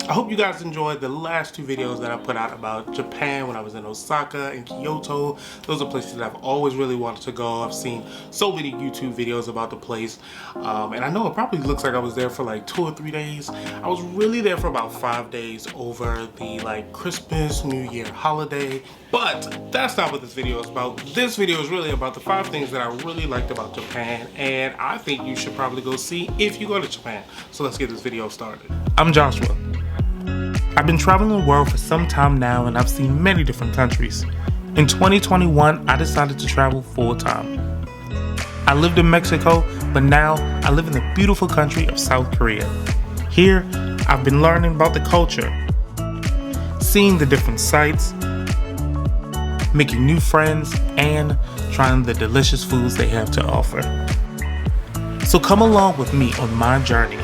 I hope you guys enjoyed the last two videos that I put out about Japan when I was in Osaka and Kyoto. Those are places that I've always really wanted to go. I've seen so many YouTube videos about the place. And I know it probably looks like I was there for like 2 or 3 days. I was really there for about 5 days over the like Christmas, New Year holiday. But that's not what this video is about. This video is really about the 5 things that I really liked about Japan, and I think you should probably go see if you go to Japan. So let's get this video started. I'm Joshua. I've been traveling the world for some time now, and I've seen many different countries. In 2021, I decided to travel full time. I lived in Mexico, but now I live in the beautiful country of South Korea. Here, I've been learning about the culture, seeing the different sights, making new friends, and trying the delicious foods they have to offer. So come along with me on my journey.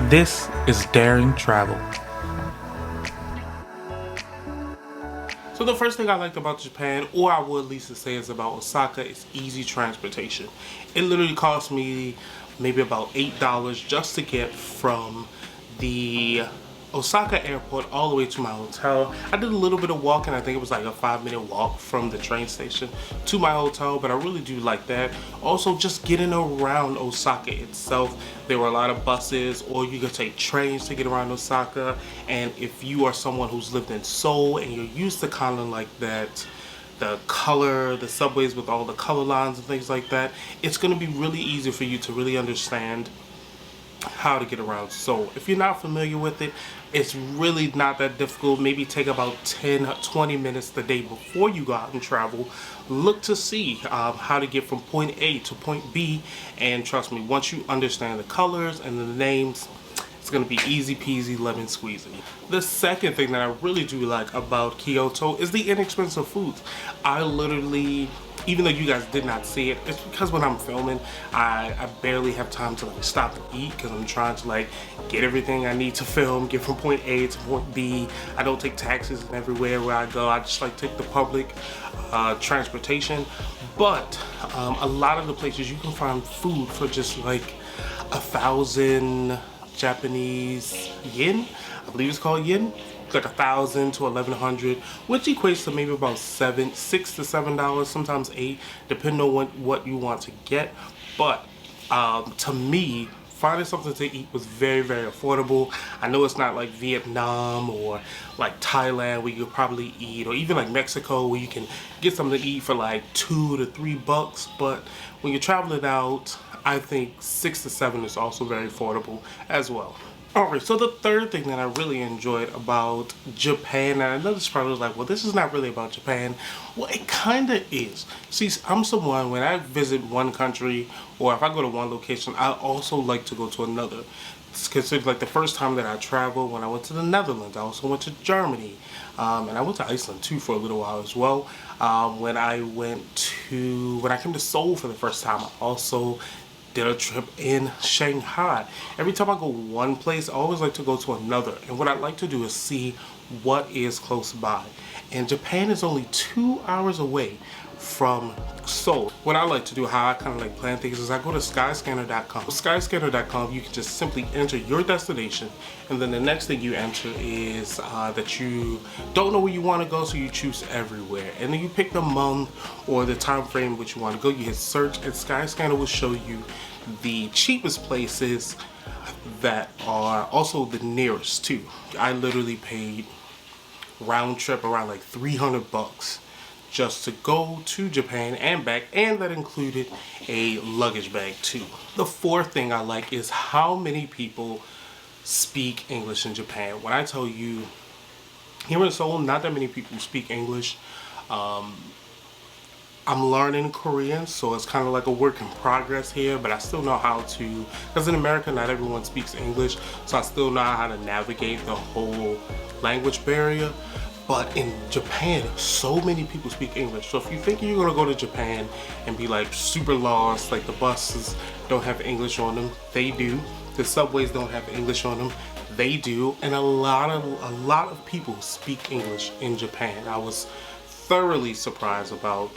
This is Daring Travel. So the first thing I liked about Japan, or I would at least say is about Osaka, is easy transportation. It literally cost me maybe about $8 just to get from the Osaka airport all the way to my hotel. I did a little bit of walking. I think it was like a 5-minute walk from the train station to my hotel, but I really do like that. Also, just getting around Osaka itself. There were a lot of buses, or you could take trains to get around Osaka. And if you are someone who's lived in Seoul and you're used to kind of like that, the subways with all the color lines and things like that, it's going to be really easy for you to really understand how to get around. So if you're not familiar with it, it's really not that difficult. Maybe take about 10-20 minutes the day before you go out and travel. Look to see how to get from point A to point B, and trust me, once you understand the colors and the names, it's going to be easy peasy lemon squeezy. The second thing that I really do like about Kyoto is the inexpensive foods. I literally, even though you guys did not see it, it's because when I'm filming, I barely have time to like stop and eat because I'm trying to like get everything I need to film, get from point A to point B. I don't take taxis and everywhere where I go. I just like take the public transportation. But a lot of the places you can find food for just like 1,000 Japanese yen, I believe it's called yen. It's like 1,000 to 1,100, which equates to maybe about $6 to $7, sometimes $8, depending on what you want to get. But to me, finding something to eat was very, very affordable. I know it's not like Vietnam or like Thailand where you could probably eat, or even like Mexico where you can get something to eat for like $2 to $3. But when you're traveling out, I think 6 to 7 is also very affordable as well. Alright, so the third thing that I really enjoyed about Japan, and I know this probably was like, well, this is not really about Japan. Well, it kind of is. See, I'm someone, when I visit one country, or if I go to one location, I also like to go to another. It's considered like the first time that I traveled, when I went to the Netherlands. I also went to Germany, and I went to Iceland too for a little while as well. When I came to Seoul for the first time, I also did a trip in Shanghai. Every time I go one place, I always like to go to another. And what I like to do is see what is close by. And Japan is only 2 hours away from Seoul. What I like to do, how I kind of like plan things, is I go to skyscanner.com. Skyscanner.com, you can just simply enter your destination, and then the next thing you enter is that you don't know where you want to go, so you choose everywhere, and then you pick the month or the time frame which you want to go. You hit search, and Skyscanner will show you the cheapest places that are also the nearest too. I literally paid round trip around like $300 just to go to Japan and back, and that included a luggage bag too. The fourth thing I like is how many people speak English in Japan. When I tell you, here in Seoul, not that many people speak English. I'm learning Korean, so it's kind of like a work in progress here, but I still know how to, because in America not everyone speaks English, so I still know how to navigate the whole language barrier. But in Japan, so many people speak English. So if you think you're gonna go to Japan and be like super lost, like the buses don't have English on them, they do. The subways don't have English on them, they do. And a lot of people speak English in Japan. I was thoroughly surprised about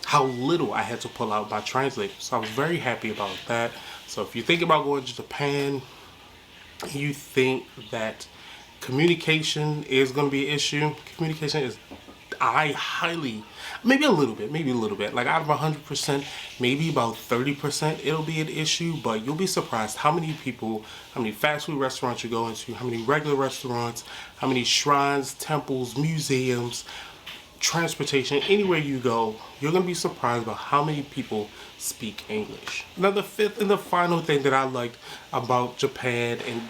how little I had to pull out my translator. So I was very happy about that. So if you think about going to Japan, you think that Communication is going to be an issue. Communication is, I highly, maybe a little bit, like out of 100%, maybe about 30% it'll be an issue, but you'll be surprised how many people, how many fast food restaurants you go into, how many regular restaurants, how many shrines, temples, museums, transportation, anywhere you go, you're going to be surprised about how many people speak English. Now the fifth and the final thing that I liked about Japan, and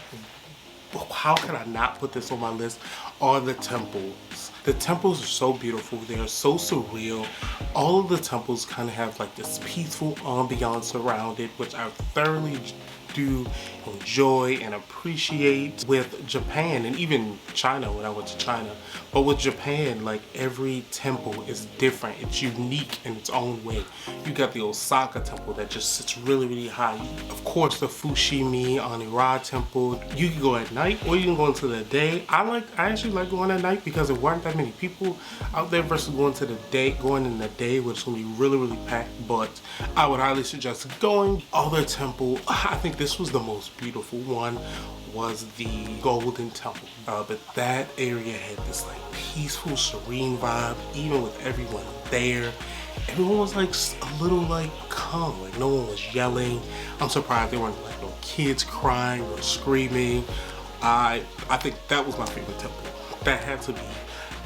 how can I not put this on my list, are the temples. The temples are so beautiful. They are so surreal. All of the temples kind of have like this peaceful ambiance around it, which I thoroughly do enjoy and appreciate with Japan, and even China when I went to China. But with Japan, like every temple is different. It's unique in its own way. You got the Osaka temple that just sits really, really high. Of course, the Fushimi Onira temple. You can go at night or you can go into the day. I actually like going at night because there weren't that many people out there versus going in the day, which is gonna be really, really packed. But I would highly suggest going. Other temple, I think this was the most beautiful one, was the Golden Temple. But that area had this like peaceful, serene vibe, even with everyone there. Everyone was like a little like calm, like no one was yelling. I'm surprised there weren't like no kids crying or screaming. I think that was my favorite temple. That had to be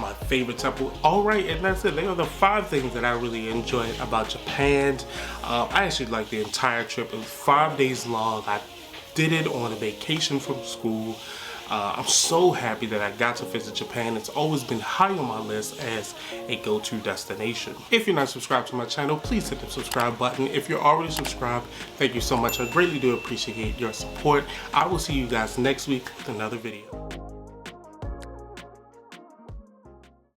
my favorite temple. All right, and that's it. They are the 5 things that I really enjoyed about Japan. I actually liked the entire trip. It was 5 days long. I did it on a vacation from school. I'm so happy that I got to visit Japan. It's always been high on my list as a go-to destination. If you're not subscribed to my channel, please hit the subscribe button. If you're already subscribed, thank you so much. I greatly do appreciate your support. I will see you guys next week with another video.